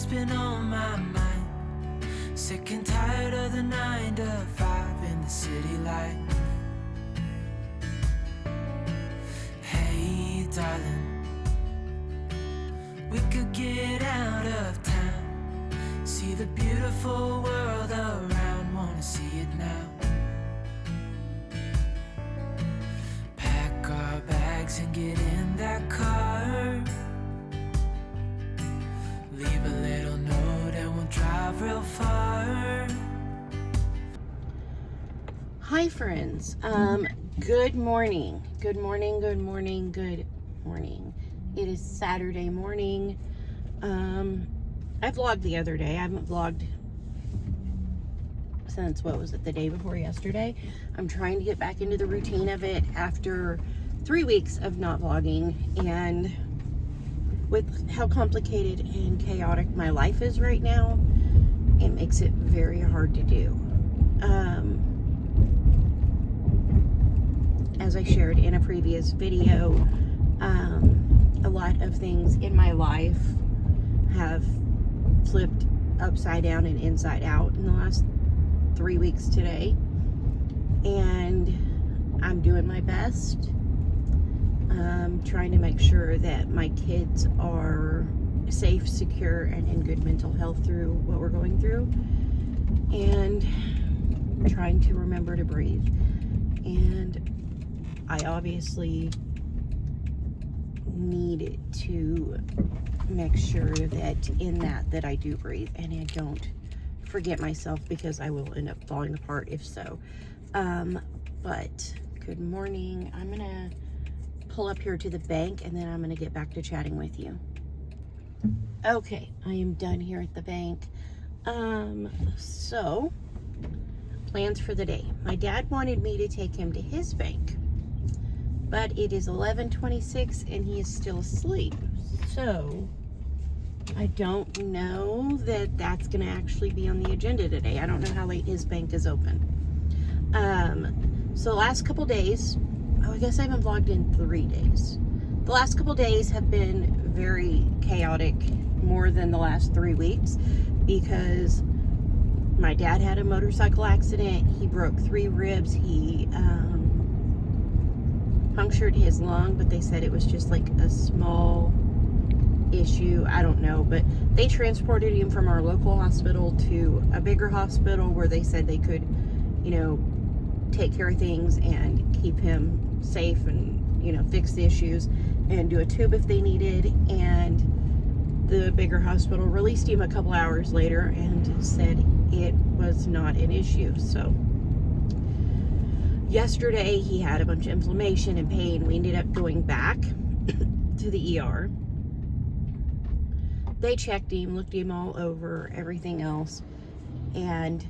what's been on my mind. Sick and tired of the 9 to 5 in the city light. Hey darling, we could get out of town, see the beautiful world around, wanna see it now. Pack our bags and get in that car, leave a little note and we'll drive real far. Hi friends, good morning. Good morning. It is Saturday morning. I vlogged the other day. I haven't vlogged since, what was it, the day before yesterday. I'm trying to get back into the routine of it after 3 weeks of not vlogging, and with how complicated and chaotic my life is right now, it makes it very hard to do. As I shared in a previous video, a lot of things in my life have flipped upside down and inside out in the last 3 weeks today, and I'm doing my best. Trying to make sure that my kids are safe, secure, and in good mental health through what we're going through, and trying to remember to breathe. And I obviously need to make sure that in that I do breathe and I don't forget myself, because I will end up falling apart if so. But good morning. I'm gonna pull up here to the bank and then I'm gonna get back to chatting with you. Okay, I am done here at the bank. So plans for the day. My dad wanted me to take him to his bank, but it is 11:26 and he is still asleep. So I don't know that that's going to actually be on the agenda today. I don't know how late his bank is open. So last couple days, I guess I haven't vlogged in 3 days. The last couple days have been very chaotic, more than the last 3 weeks, because my dad had a motorcycle accident. He broke 3 ribs. He punctured his lung, but they said it was just like a small issue. I don't know, but they transported him from our local hospital to a bigger hospital where they said they could, take care of things and keep him safe and, fix the issues and do a tube if they needed. And the bigger hospital released him a couple hours later and said it was not an issue. So yesterday he had a bunch of inflammation and pain. We ended up going back to the ER. They checked him, looked him all over, everything else, and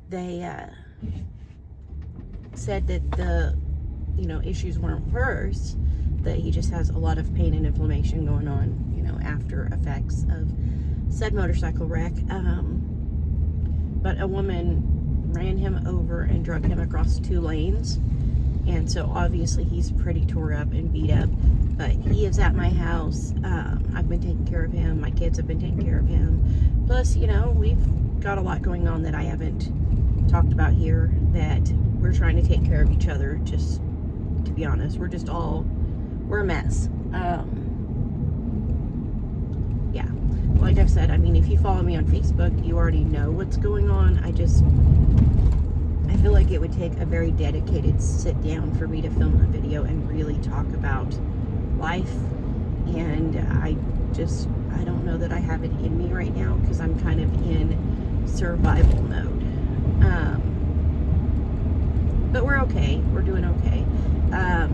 they said that the issues weren't worse, that he just has a lot of pain and inflammation going on, after effects of said motorcycle wreck. But a woman ran him over and drug him across 2 lanes, and so obviously he's pretty tore up and beat up. But he is at my house. I've been taking care of him. My kids have been taking care of him. Plus, we've got a lot going on that I haven't talked about here, that we're trying to take care of each other. Just to be honest, we're a mess. Yeah, like I've said, if you follow me on Facebook, you already know what's going on. I feel like it would take a very dedicated sit down for me to film a video and really talk about life, and I don't know that I have it in me right now, because I'm kind of in survival mode. But we're okay. We're doing okay. Yeah.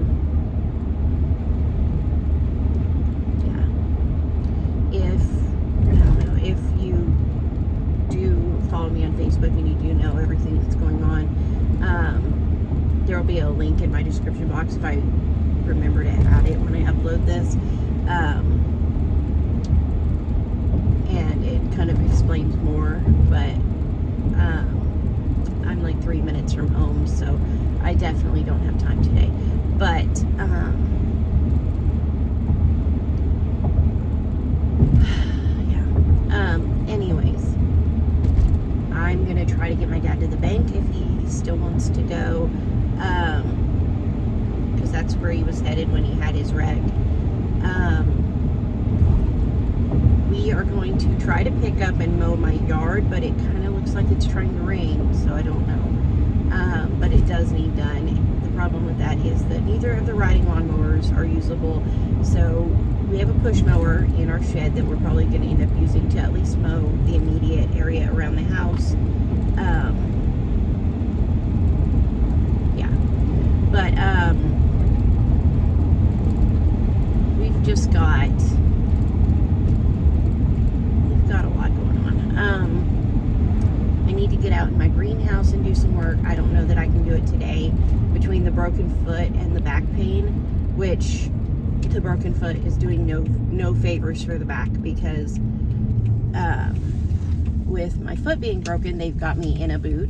If you do follow me on Facebook and you do know everything that's going on, there will be a link in my description box if I remember to add it when I upload this. And it kind of explains more, but I'm like 3 minutes from home, so I definitely don't have time today. But that's where he was headed when he had his wreck. We are going to try to pick up and mow my yard, but it kind of looks like it's trying to rain, so I don't know. But it does need done. The problem with that is that neither of the riding lawnmowers are usable, so we have a push mower in our shed that we're probably going to end up using to at least mow the immediate area around the house. Yeah, but we've just got a lot going on. I need to get out in my greenhouse and do some work. I don't know that I can do it today between the broken foot and the back pain, which the broken foot is doing no favors for the back, because with my foot being broken, they've got me in a boot,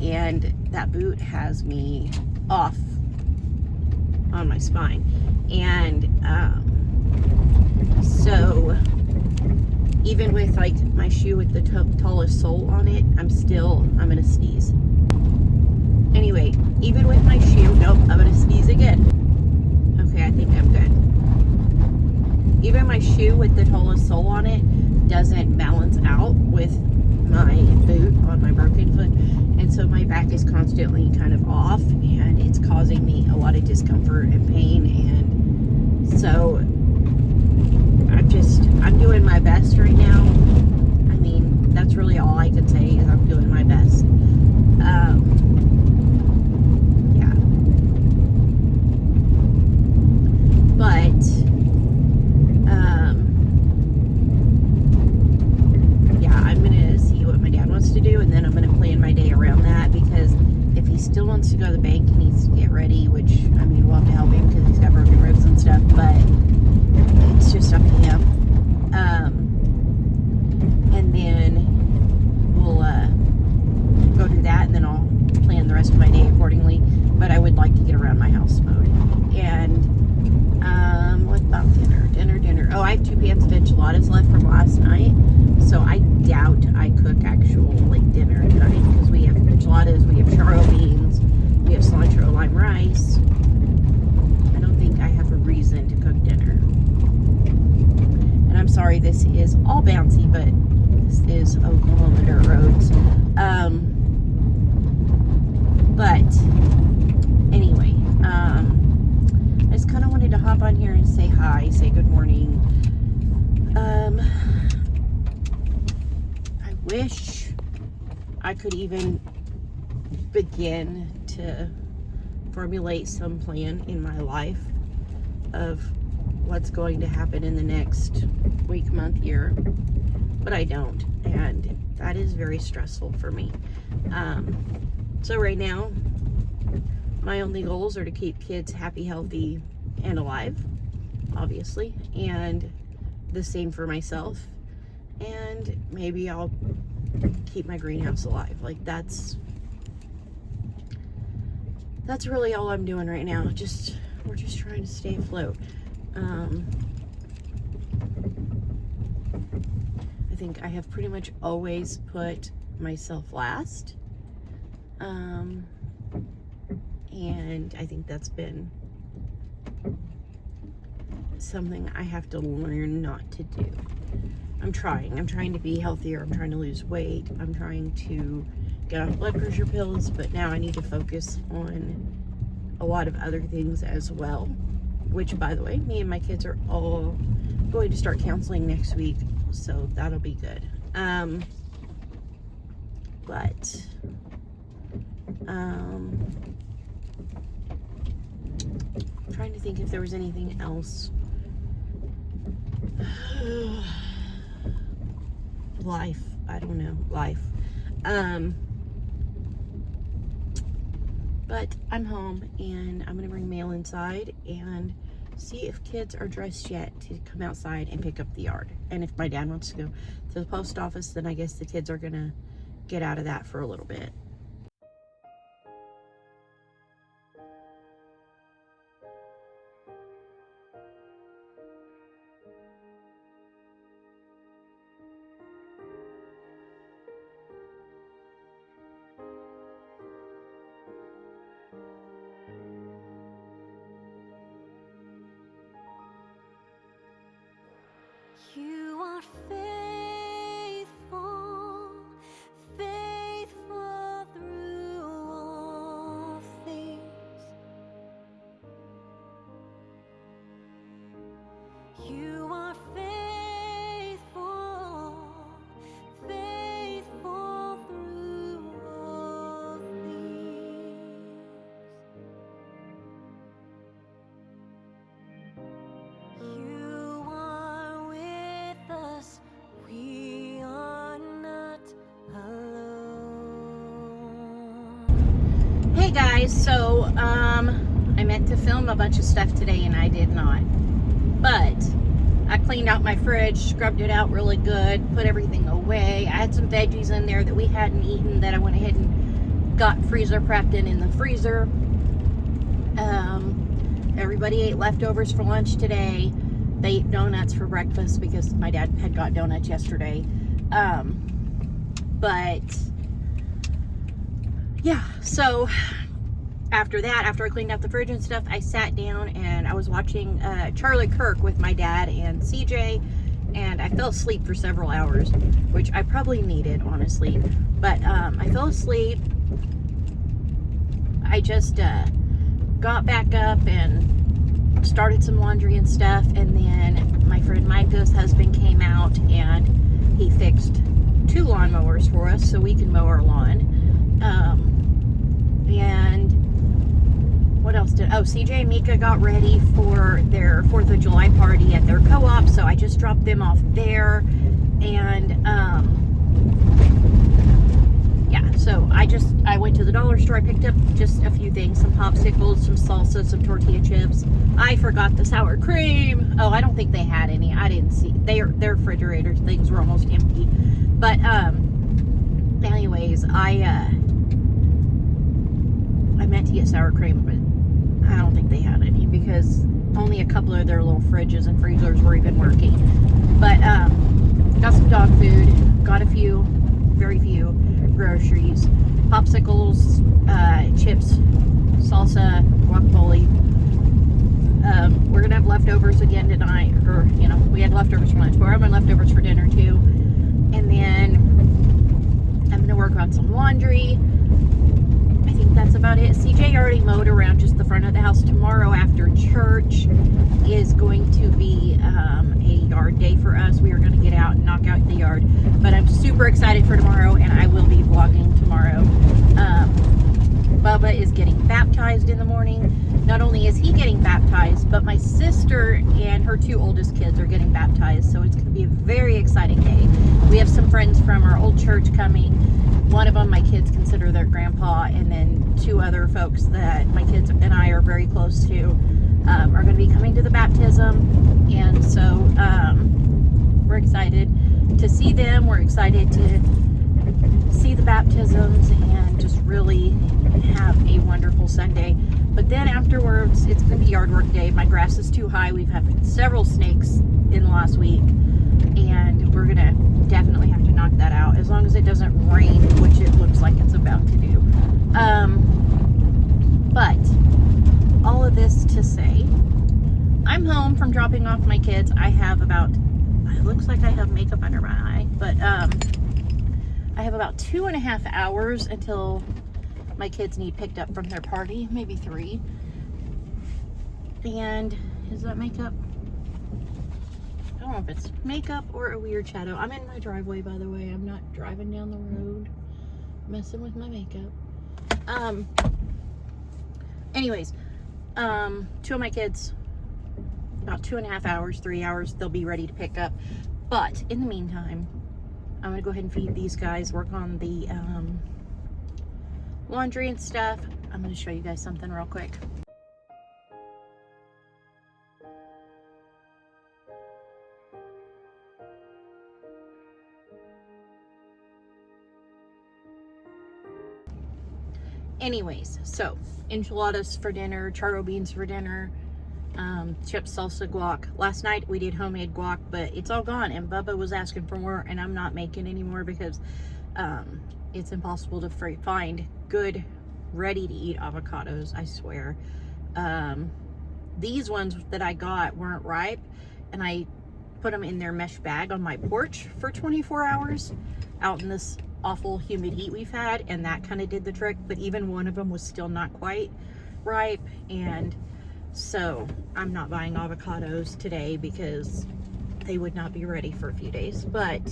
and that boot has me off on my spine. And so even with like my shoe with the tallest sole on it, I'm gonna sneeze. Anyway, even with my shoe, nope, I'm gonna sneeze again. Okay, I think I'm good. Even my shoe with the tallest sole on it doesn't balance out with my boot on my broken foot, and so my back is constantly kind of off, and it's causing me a lot of discomfort and pain. And so I'm doing my best right now. I mean, that's really all I can say, is I'm doing my best. Yeah. But yeah, I'm gonna see what my dad wants to do, and then I'm gonna plan my day around that, because if he still wants to go to the bank, he needs to get ready, which, I mean, we'll have to help him because he's got broken ribs and stuff, but it's just up to him. And then we'll go do that, and then I'll plan the rest of my day accordingly. But I would like to get around my house mode. And what about dinner? Oh, I have 2 pans of enchiladas left from last night, so I doubt I cook actual like dinner tonight, because we have enchiladas, we have charro beans, we have cilantro lime rice. I don't think I have a reason to cook dinner. And I'm sorry, this is all bouncy, but this is Oklahoma dirt roads. But anyway, I just kind of wanted to hop on here and say hi, say good morning. I wish I could even begin to formulate some plan in my life of what's going to happen in the next week, month, year, but I don't, and that is very stressful for me. So right now, my only goals are to keep kids happy, healthy, and alive, obviously, and the same for myself, and maybe I'll keep my greenhouse alive. Like, that's really all I'm doing right now. We're just trying to stay afloat. I think I have pretty much always put myself last. And I think that's been something I have to learn not to do. I'm trying to be healthier. I'm trying to lose weight. I'm trying to get off blood pressure pills, but now I need to focus on a lot of other things as well, which, by the way, me and my kids are all going to start counseling next week, so that'll be good. But I'm trying to think if there was anything else. Life, I don't know, life. But I'm home, and I'm gonna bring mail inside and see if kids are dressed yet to come outside and pick up the yard. And if my dad wants to go to the post office, then I guess the kids are gonna get out of that for a little bit. You are faithful, faithful through all things. You are with us, we are not alone. Hey guys, so I meant to film a bunch of stuff today and I did not. But I cleaned out my fridge, scrubbed it out really good, put everything away. I had some veggies in there that we hadn't eaten that I went ahead and got freezer prepped in the freezer. Everybody ate leftovers for lunch today. They ate donuts for breakfast because my dad had got donuts yesterday. But yeah, so after that, after I cleaned out the fridge and stuff, I sat down and I was watching Charlie Kirk with my dad and CJ, and I fell asleep for several hours, which I probably needed, honestly. But I fell asleep. I just got back up and started some laundry and stuff, and then my friend Micah's husband came out and he fixed 2 lawnmowers for us so we can mow our lawn. And what else did, CJ and Mika got ready for their 4th of July party at their co-op, so I just dropped them off there. And yeah, so I went to the dollar store. I picked up just a few things, some popsicles, some salsa, some tortilla chips. I forgot the sour cream. Oh, I don't think they had any. I didn't see, their refrigerator things were almost empty. But anyways, I meant to get sour cream, but I don't think they had any because only a couple of their little fridges and freezers were even working. But got some dog food, got very few groceries, popsicles, chips, salsa, guacamole. We're gonna have leftovers again tonight, or we had leftovers for lunch, but we're having leftovers for dinner too. And then I'm gonna work on some laundry. I think that's about it. CJ already mowed around just the front of the house. Tomorrow after church is going to be a yard day for us. We are going to get out and knock out the yard. But I'm super excited for tomorrow, and I will be vlogging tomorrow. Bubba is getting baptized in the morning. Not only is he getting baptized, but my sister and her 2 oldest kids are getting baptized. So it's going to be a very exciting day. We have some friends from our old church coming. One of them my kids consider their grandpa, and then 2 other folks that my kids and I are very close to are going to be coming to the baptism. And so we're excited to see them. We're excited to see the baptisms and just really have a wonderful Sunday. But then afterwards, it's going to be yard work day. My grass is too high. We've had several snakes in the last week, and we're going to definitely have to knock that out as long as it doesn't rain, which it looks like it's about to do. But all of this to say, I'm home from dropping off my kids. I have it looks like I have makeup under my eye, but I have about 2.5 hours until my kids need picked up from their party, maybe 3. And is that makeup? I don't know if it's makeup or a weird shadow. I'm in my driveway, by the way. I'm not driving down the road messing with my makeup. Anyways, 2 of my kids, about 2.5 hours, 3 hours, they'll be ready to pick up. But in the meantime, I'm gonna go ahead and feed these guys, work on the laundry and stuff. I'm gonna show you guys something real quick. Anyways, so enchiladas for dinner, charro beans for dinner, chips, salsa, guac. Last night we did homemade guac, but it's all gone, and Bubba was asking for more, and I'm not making any more because it's impossible to find good ready to eat avocados, I swear. These ones that I got weren't ripe, and I put them in their mesh bag on my porch for 24 hours out in this awful humid heat we've had, and that kind of did the trick. But even one of them was still not quite ripe, and So I'm not buying avocados today because they would not be ready for a few days. But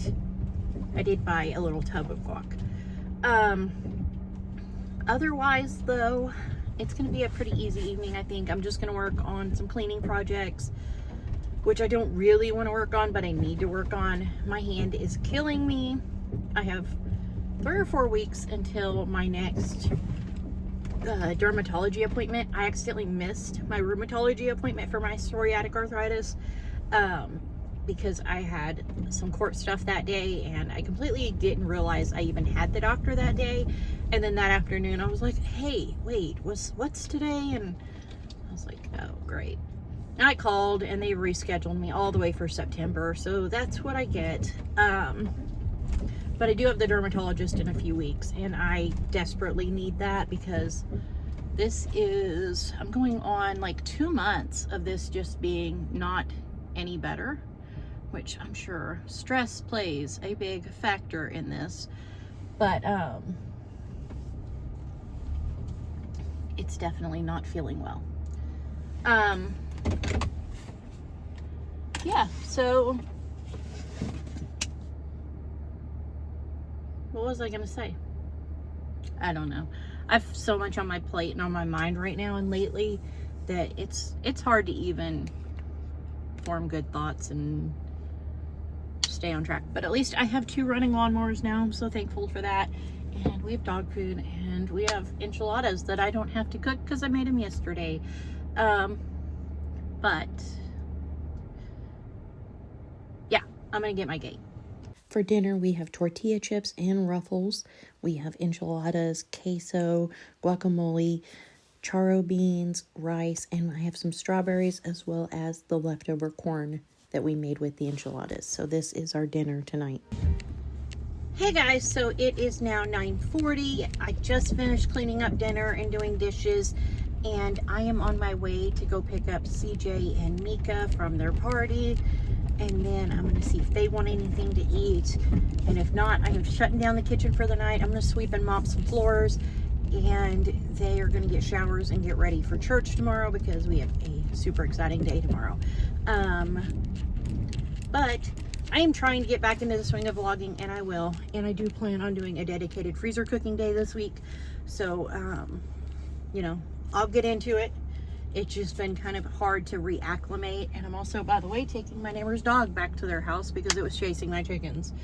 I did buy a little tub of guac. Otherwise, though, it's going to be a pretty easy evening, I think. I'm just going to work on some cleaning projects, which I don't really want to work on, but I need to work on. My hand is killing me. I have 3 or 4 weeks until my next dermatology appointment. I accidentally missed my rheumatology appointment for my psoriatic arthritis because I had some court stuff that day, and I completely didn't realize I even had the doctor that day. And then that afternoon I was like, hey, wait, what's today? And I was like, oh great. And I called and they rescheduled me all the way for September, so that's what I get. But I do have the dermatologist in a few weeks, and I desperately need that because I'm going on like 2 months of this just being not any better, which I'm sure stress plays a big factor in this, but it's definitely not feeling well. Yeah, so what was I gonna say? I don't know. I have so much on my plate and on my mind right now and lately that it's hard to even form good thoughts and stay on track. But at least I have 2 running lawnmowers now. I'm so thankful for that. And we have dog food, and we have enchiladas that I don't have to cook because I made them yesterday. But yeah, I'm gonna get my gate. For dinner, we have tortilla chips and Ruffles. We have enchiladas, queso, guacamole, charro beans, rice, and I have some strawberries as well as the leftover corn that we made with the enchiladas. So this is our dinner tonight. Hey guys, so it is now 9:40. I just finished cleaning up dinner and doing dishes, and I am on my way to go pick up CJ and Mika from their party. And then I'm going to see if they want anything to eat. And if not, I am shutting down the kitchen for the night. I'm going to sweep and mop some floors. And they are going to get showers and get ready for church tomorrow because we have a super exciting day tomorrow. But I am trying to get back into the swing of vlogging, and I will. And I do plan on doing a dedicated freezer cooking day this week. So, you know, I'll get into it. It's just been kind of hard to reacclimate. And I'm also, by the way, taking my neighbor's dog back to their house because it was chasing my chickens.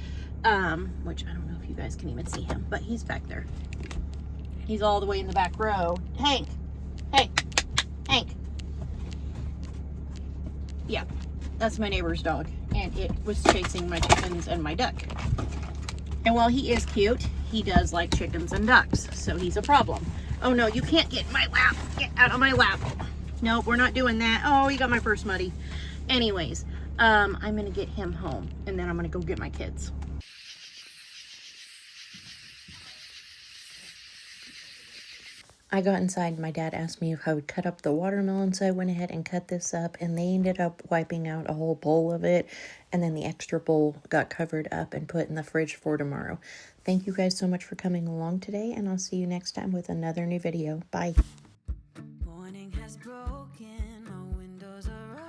Which I don't know if you guys can even see him, but he's back there. He's all the way in the back row. Hank! Hey! Hank! Yeah, that's my neighbor's dog. And it was chasing my chickens and my duck. And while he is cute, he does like chickens and ducks. So he's a problem. Oh no, you can't get in my lap. Get out of my lap. Nope, we're not doing that. Oh, you got my purse muddy. Anyways, I'm going to get him home, and then I'm going to go get my kids. I got inside, and my dad asked me if I would cut up the watermelon, so I went ahead and cut this up, and they ended up wiping out a whole bowl of it, and then the extra bowl got covered up and put in the fridge for tomorrow. Thank you guys so much for coming along today, and I'll see you next time with another new video. Bye. Morning has broken, my windows are